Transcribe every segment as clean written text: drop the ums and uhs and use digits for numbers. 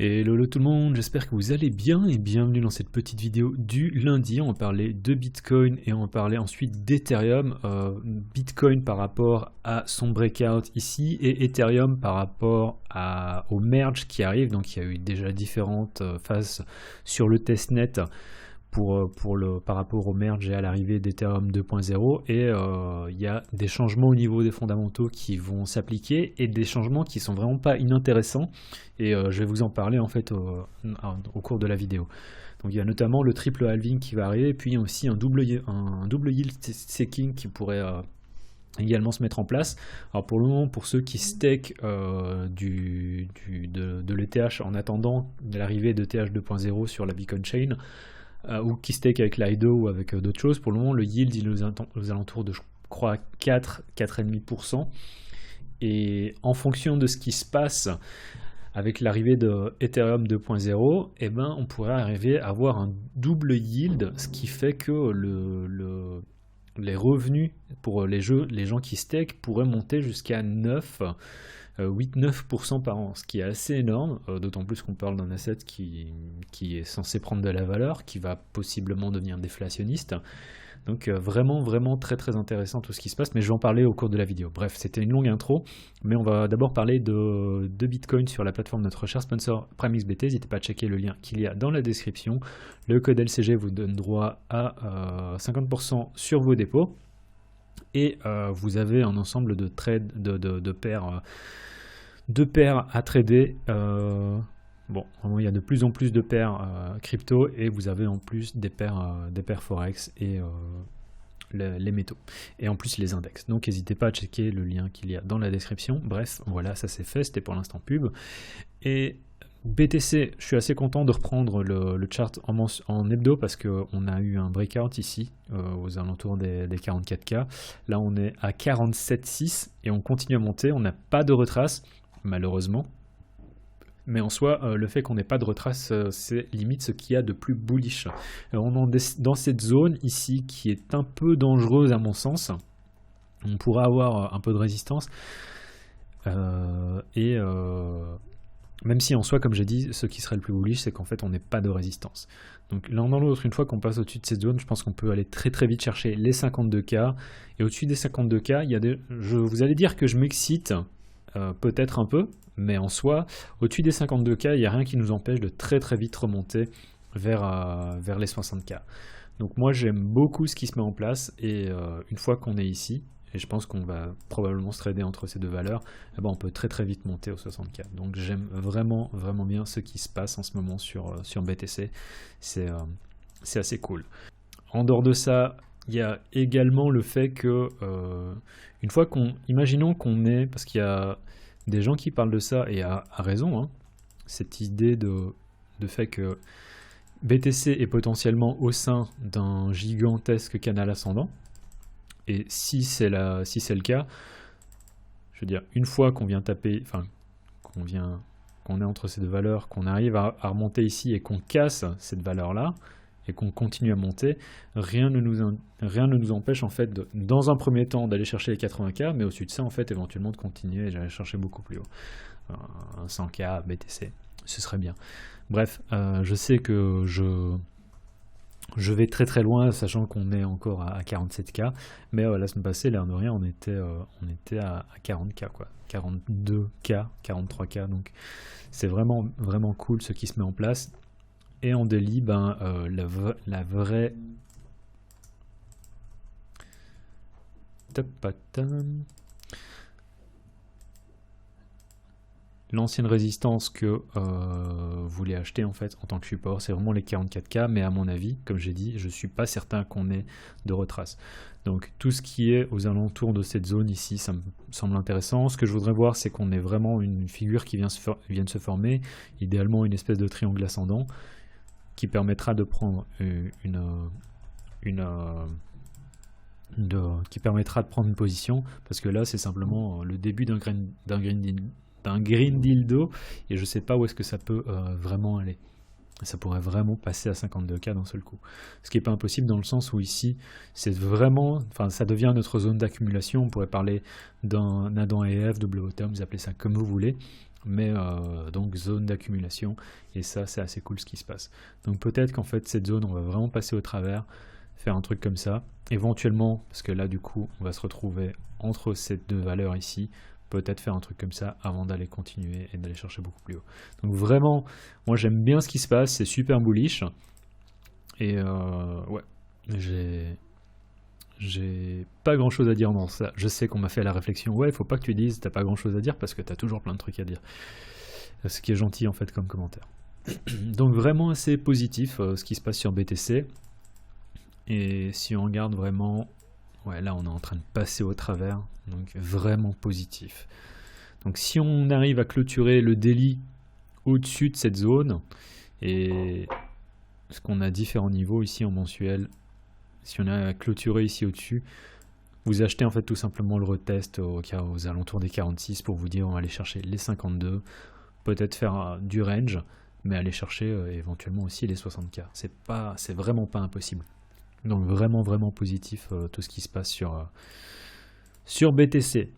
Hello tout le monde, j'espère que vous allez bien et bienvenue dans cette petite vidéo du lundi. On va parler de Bitcoin et on va parler ensuite d'Ethereum. Bitcoin par rapport à son breakout ici et Ethereum par rapport au merge qui arrive. Donc il y a eu déjà différentes phases sur le testnet par rapport au merge et à l'arrivée d'Ethereum 2.0 et il y a des changements au niveau des fondamentaux qui vont s'appliquer et des changements qui sont vraiment pas inintéressants et je vais vous en parler en fait au cours de la vidéo. Donc il y a notamment le triple halving qui va arriver, puis il y a aussi un double yield staking qui pourrait également se mettre en place. Alors pour le moment, pour ceux qui stake de l'ETH en attendant l'arrivée de TH 2.0 sur la Bitcoin Chain, ou qui stake avec Lido ou avec d'autres choses, pour le moment le yield il est aux alentours de je crois 4,5%, et en fonction de ce qui se passe avec l'arrivée de Ethereum 2.0, eh ben, on pourrait arriver à avoir un double yield, ce qui fait que les revenus pour les gens qui stake pourraient monter jusqu'à 8-9% par an, ce qui est assez énorme, d'autant plus qu'on parle d'un asset qui est censé prendre de la valeur, qui va possiblement devenir déflationniste. Donc vraiment très très intéressant tout ce qui se passe, mais je vais en parler au cours de la vidéo. Bref, c'était une longue intro, mais on va d'abord parler de Bitcoin sur la plateforme de notre cher sponsor PrimeXBT. N'hésitez pas à checker le lien qu'il y a dans la description. Le code LCG vous donne droit à 50% sur vos dépôts, et vous avez un ensemble de trades, de paires à trader. Bon, vraiment, il y a de plus en plus de paires crypto, et vous avez en plus des paires forex et les métaux, et en plus les index. Donc n'hésitez pas à checker le lien qu'il y a dans la description. Bref, voilà, ça c'est fait, c'était pour l'instant pub. Et BTC, je suis assez content de reprendre le chart en hebdo, parce qu'on a eu un breakout ici aux alentours des 44K. Là on est à 47,6 et on continue à monter. On n'a pas de retrace malheureusement, mais en soi le fait qu'on n'ait pas de retrace, c'est limite ce qu'il y a de plus bullish. On est dans cette zone ici qui est un peu dangereuse à mon sens. On pourra avoir un peu de résistance même si en soi, comme j'ai dit, ce qui serait le plus bullish, c'est qu'en fait on n'ait pas de résistance. Donc l'un dans l'autre, une fois qu'on passe au-dessus de cette zone, je pense qu'on peut aller très très vite chercher les 52K, et au-dessus des 52K, vous allez dire que je m'excite, peut-être un peu, mais en soi, au-dessus des 52K, il n'y a rien qui nous empêche de très très vite remonter vers les 60K. Donc moi j'aime beaucoup ce qui se met en place, et une fois qu'on est ici, et je pense qu'on va probablement se trader entre ces deux valeurs, eh ben on peut très très vite monter aux 60K. Donc j'aime vraiment bien ce qui se passe en ce moment sur BTC, c'est assez cool. En dehors de ça, il y a également le fait que, une fois imaginons qu'on est, parce qu'il y a des gens qui parlent de ça, et à raison, hein, cette idée de fait que BTC est potentiellement au sein d'un gigantesque canal ascendant. Et si c'est le cas, je veux dire, une fois qu'on vient taper, enfin, qu'on est entre ces deux valeurs, qu'on arrive à remonter ici et qu'on casse cette valeur-là, et qu'on continue à monter, rien ne nous empêche en fait, dans un premier temps, d'aller chercher les 80K, mais au-dessus de ça, en fait, éventuellement de continuer et d'aller chercher beaucoup plus haut. Un 100K BTC, ce serait bien. Bref, je sais que je vais très très loin, sachant qu'on est encore à 47K, mais la semaine passée, l'air de rien, on était à 40K, quoi. 42K, 43K, donc c'est vraiment cool ce qui se met en place. Et en daily, la vraie... L'ancienne résistance que vous voulez acheter en fait en tant que support, c'est vraiment les 44K, mais à mon avis, comme j'ai dit, je ne suis pas certain qu'on ait de retrace. Donc tout ce qui est aux alentours de cette zone ici, ça me semble intéressant. Ce que je voudrais voir, c'est qu'on ait vraiment une figure qui vient de se former, idéalement une espèce de triangle ascendant, qui permettra de prendre qui permettra de prendre une position, parce que là c'est simplement le début d'un green dildo, et je sais pas où est-ce que ça peut vraiment aller. Ça pourrait vraiment passer à 52K d'un seul coup. Ce qui n'est pas impossible dans le sens où ici, c'est vraiment, enfin ça devient notre zone d'accumulation. On pourrait parler d'un Adam EF, double bottom, vous appelez ça comme vous voulez. mais donc zone d'accumulation, et ça c'est assez cool ce qui se passe. Donc peut-être qu'en fait cette zone on va vraiment passer au travers, faire un truc comme ça, éventuellement, parce que là du coup on va se retrouver entre ces deux valeurs ici, peut-être faire un truc comme ça avant d'aller continuer et d'aller chercher beaucoup plus haut. Donc vraiment, moi j'aime bien ce qui se passe, c'est super bullish, et ouais, j'ai pas grand chose à dire dans ça. Je sais qu'on m'a fait la réflexion, ouais, faut pas que tu dises, t'as pas grand chose à dire parce que t'as toujours plein de trucs à dire. Ce qui est gentil en fait comme commentaire. Donc vraiment assez positif ce qui se passe sur BTC. Et si on regarde vraiment, ouais, là on est en train de passer au travers, donc vraiment positif. Donc si on arrive à clôturer le daily au-dessus de cette zone, et ce qu'on a différents niveaux ici en mensuel, si on a clôturé ici au-dessus, vous achetez en fait tout simplement le retest aux alentours des 46 pour vous dire on va aller chercher les 52, peut-être faire du range, mais aller chercher éventuellement aussi les 60K. C'est vraiment pas impossible. Donc vraiment positif tout ce qui se passe sur BTC.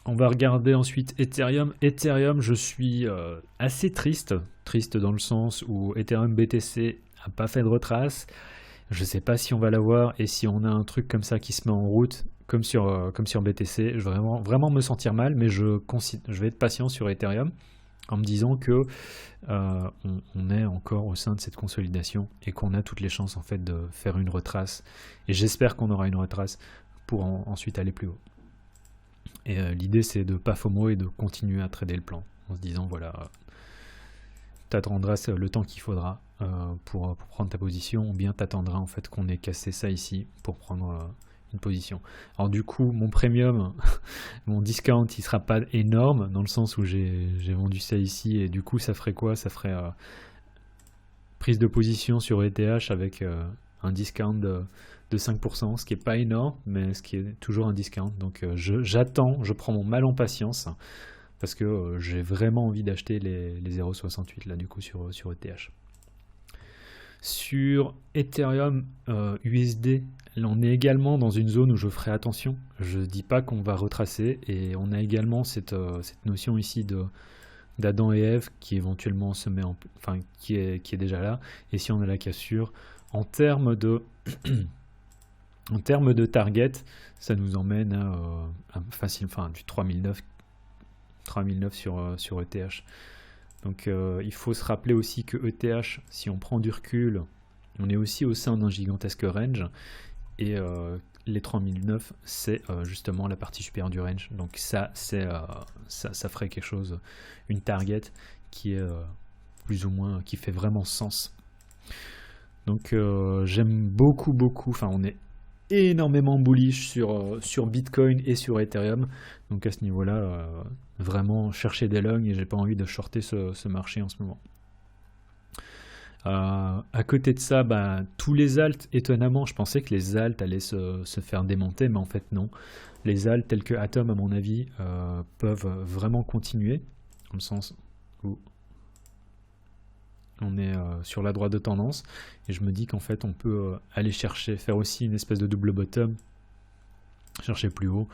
On va regarder ensuite Ethereum. Ethereum, je suis assez triste dans le sens où Ethereum BTC n'a pas fait de retrace. Je ne sais pas si on va l'avoir, et si on a un truc comme ça qui se met en route, comme sur BTC, je vais vraiment me sentir mal, mais je vais être patient sur Ethereum en me disant que on est encore au sein de cette consolidation et qu'on a toutes les chances en fait de faire une retrace. Et j'espère qu'on aura une retrace pour ensuite aller plus haut. Et l'idée c'est de pas FOMO et de continuer à trader le plan en se disant voilà, t'attendras le temps qu'il faudra pour prendre ta position, ou bien t'attendras en fait qu'on ait cassé ça ici pour prendre une position. Alors du coup mon premium, mon discount il sera pas énorme dans le sens où j'ai vendu ça ici, et du coup ça ferait quoi? Ça ferait prise de position sur ETH avec un discount de 5%, ce qui est pas énorme, mais ce qui est toujours un discount. Donc j'attends, je prends mon mal en patience, parce que j'ai vraiment envie d'acheter les 0,68 là du coup sur ETH. Sur Ethereum USD, là on est également dans une zone où je ferai attention. Je ne dis pas qu'on va retracer, et on a également cette notion ici d'Adam et Ève qui éventuellement se met qui est déjà là. Et si on a la cassure, en termes de target, ça nous emmène à facile, du 3009 sur ETH. Donc il faut se rappeler aussi que ETH, si on prend du recul, on est aussi au sein d'un gigantesque range, et les 3009 c'est justement la partie supérieure du range. Donc ça ferait quelque chose, une target qui est plus ou moins, qui fait vraiment sens. Donc j'aime beaucoup, on est énormément bullish sur Bitcoin et sur Ethereum. Donc à ce niveau-là, vraiment chercher des longs, et j'ai pas envie de shorter ce marché en ce moment. À côté de ça, tous les alts, étonnamment, je pensais que les alts allaient se faire démonter, mais en fait non. Les alts tels que Atom, à mon avis, peuvent vraiment continuer, dans le sens où on est sur la droite de tendance, et je me dis qu'en fait on peut aller faire aussi une espèce de double bottom, chercher plus haut,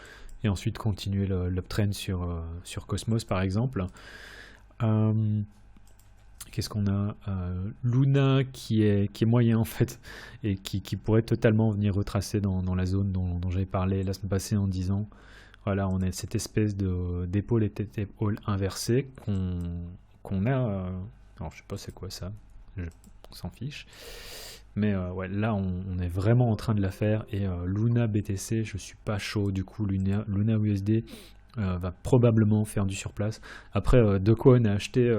et ensuite continuer l'uptrend sur Cosmos par exemple. Qu'est-ce qu'on a? Luna qui est moyen en fait, et qui pourrait totalement venir retracer dans la zone dont j'avais parlé la semaine passée en disant voilà, on a cette espèce d'épaule et d'épaule inversée qu'on a. Alors je sais pas c'est quoi ça, on s'en fiche. Mais ouais, là on est vraiment en train de la faire, et Luna BTC, je suis pas chaud. Du coup Luna USD va probablement faire du surplace. Après Dokwon a acheté,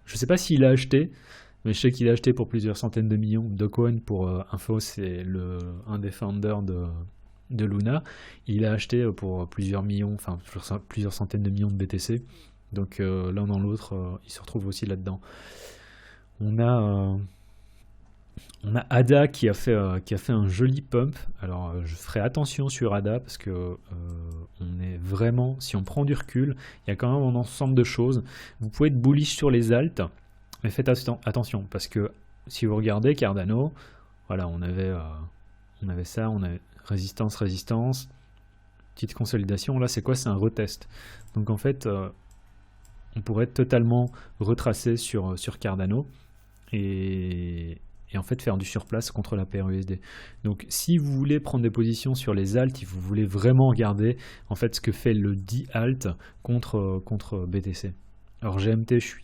je sais pas s'il a acheté, mais je sais qu'il a acheté pour plusieurs centaines de millions. Dokwon, pour info, c'est un des founders de Luna. Il a acheté pour plusieurs millions, plusieurs centaines de millions de BTC. Donc l'un dans l'autre, il se retrouve aussi là-dedans. On a ADA qui a fait un joli pump. Alors je ferai attention sur ADA, parce que on est vraiment, si on prend du recul, il y a quand même un ensemble de choses. Vous pouvez être bullish sur les alts, mais faites attention, parce que si vous regardez Cardano, voilà, on avait ça, on avait résistance, petite consolidation. Là c'est quoi? C'est un retest. Donc en fait on pourrait totalement retracer sur Cardano et en fait faire du surplace contre la paire USD. Donc si vous voulez prendre des positions sur les alts, si vous voulez vraiment regarder en fait ce que fait le dit alt contre BTC. Alors GMT, je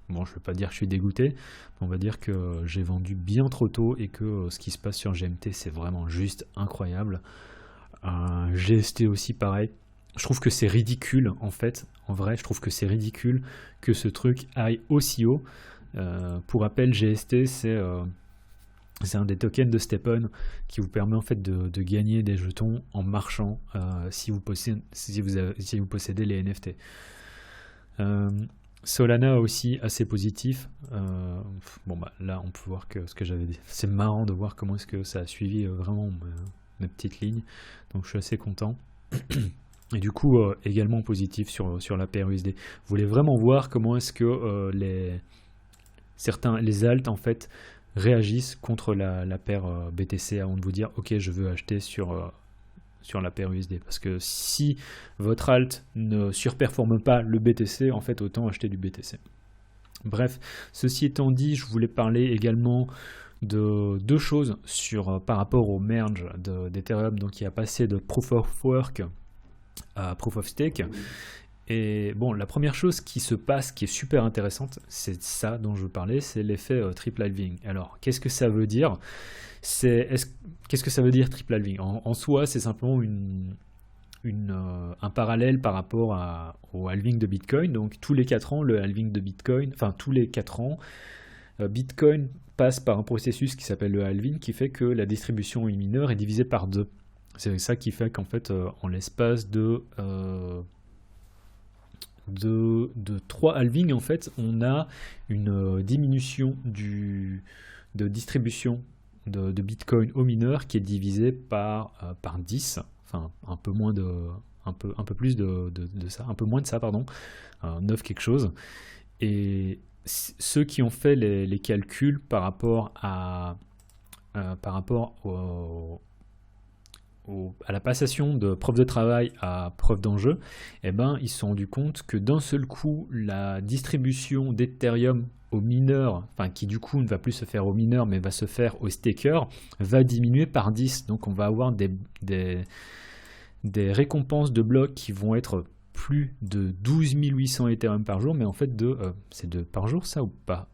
ne vais pas dire que je suis dégoûté, mais on va dire que j'ai vendu bien trop tôt et que ce qui se passe sur GMT, c'est vraiment juste incroyable. GST aussi pareil. Je trouve que c'est ridicule en fait, en vrai, je trouve que c'est ridicule que ce truc aille aussi haut. Pour rappel, GST, c'est un des tokens de Steppen qui vous permet en fait de gagner des jetons en marchant si vous possédez les NFT. Solana aussi assez positif. Là on peut voir que ce que j'avais dit, c'est marrant de voir comment est-ce que ça a suivi vraiment mes petites lignes. Donc je suis assez content. Et du coup également positif sur la paire USD. Vous voulez vraiment voir comment est-ce que les alts en fait réagissent contre la paire BTC avant de vous dire ok, je veux acheter sur la paire USD, parce que si votre alt ne surperforme pas le BTC, en fait autant acheter du BTC. Bref, ceci étant dit, je voulais parler également de deux choses par rapport au merge d'Ethereum, donc qui a passé de Proof of Work à Proof of Stake. Et bon, la première chose qui se passe, qui est super intéressante, c'est ça dont je veux parler, c'est l'effet triple halving. Alors, qu'est-ce que ça veut dire ? Qu'est-ce que ça veut dire triple halving ? En soi, c'est simplement un parallèle par rapport au halving de Bitcoin. Donc, tous les 4 ans, le halving de Bitcoin, enfin, tous les 4 ans, Bitcoin passe par un processus qui s'appelle le halving, qui fait que la distribution aux mineurs est divisée par 2. C'est ça qui fait qu'en fait, en l'espace de 3 halvings, en fait, on a une diminution de distribution de Bitcoin aux mineurs qui est divisée par 10, enfin un peu moins un peu plus de ça, un peu moins de ça, pardon, 9 quelque chose. Et ceux qui ont fait les calculs par rapport à la passation de preuve de travail à preuve d'enjeu, ils se sont rendus compte que d'un seul coup, la distribution d'Ethereum aux mineurs, enfin qui du coup ne va plus se faire aux mineurs mais va se faire aux stakers, va diminuer par 10. Donc on va avoir des récompenses de blocs qui vont être plus de 12 800 Ethereum par jour, mais en fait c'est par jour ça ou pas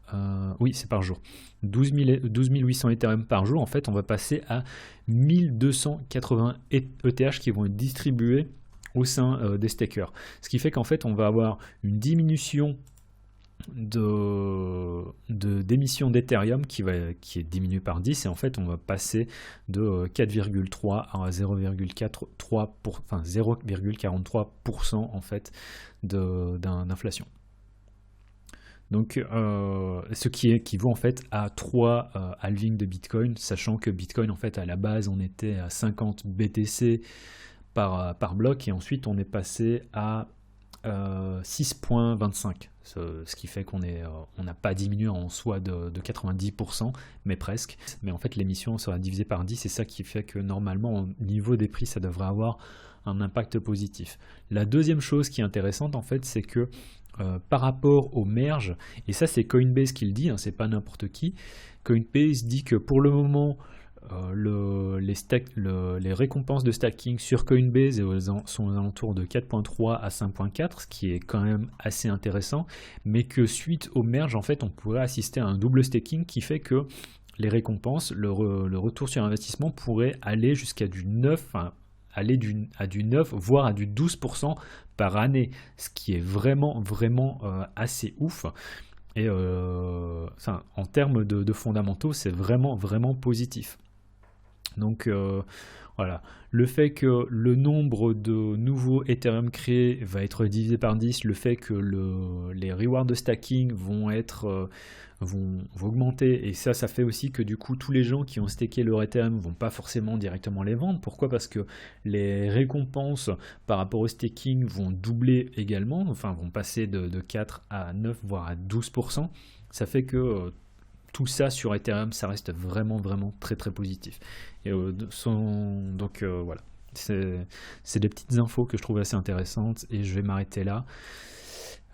Oui, c'est par jour. 12 800 Ethereum par jour, en fait on va passer à 1280 ETH qui vont être distribués au sein des stakers. Ce qui fait qu'en fait on va avoir une diminution d'émission d'Ethereum qui est diminuée par 10, et en fait on va passer de 4,3 à 0,43% en fait d'inflation. Donc ce qui équivaut en fait à 3 halvings de Bitcoin, sachant que Bitcoin en fait à la base on était à 50 BTC par bloc, et ensuite on est passé à 6,25, ce qui fait qu'on n'a pas diminué en soi de 90%, mais presque. Mais en fait l'émission sera divisée par 10, et c'est ça qui fait que normalement au niveau des prix ça devrait avoir un impact positif. La deuxième chose qui est intéressante en fait, c'est que par rapport au merge, et ça c'est Coinbase qui le dit, c'est pas n'importe qui, Coinbase dit que pour le moment les récompenses de stacking sur Coinbase sont aux alentours de 4.3 à 5.4, ce qui est quand même assez intéressant, mais que suite au merge, en fait, on pourrait assister à un double staking qui fait que les récompenses, le retour sur investissement pourrait aller jusqu'à du 9, à du 9, voire à du 12% par année, ce qui est vraiment, vraiment assez ouf. Et en termes de fondamentaux, c'est vraiment, vraiment positif. Donc voilà, le fait que le nombre de nouveaux Ethereum créés va être divisé par 10, le fait que les rewards de stacking vont augmenter, et ça fait aussi que du coup tous les gens qui ont stacké leur Ethereum vont pas forcément directement les vendre. Pourquoi ? Parce que les récompenses par rapport au staking vont doubler également, enfin vont passer de 4 à 9 voire à 12%. Ça fait que tout ça sur Ethereum, ça reste vraiment, vraiment très, très positif. Et donc voilà, c'est des petites infos que je trouve assez intéressantes, et je vais m'arrêter là.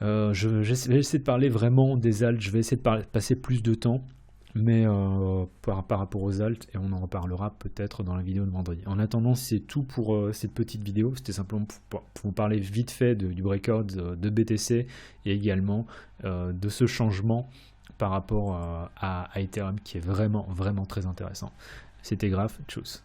Je vais essayer de parler vraiment des alts, je vais essayer de passer plus de temps, mais par rapport aux alts, et on en reparlera peut-être dans la vidéo de vendredi. En attendant, c'est tout pour cette petite vidéo. C'était simplement pour vous parler vite fait du breakout de BTC et également de ce changement par rapport à Ethereum qui est vraiment, vraiment très intéressant. C'était Graph, tchuss.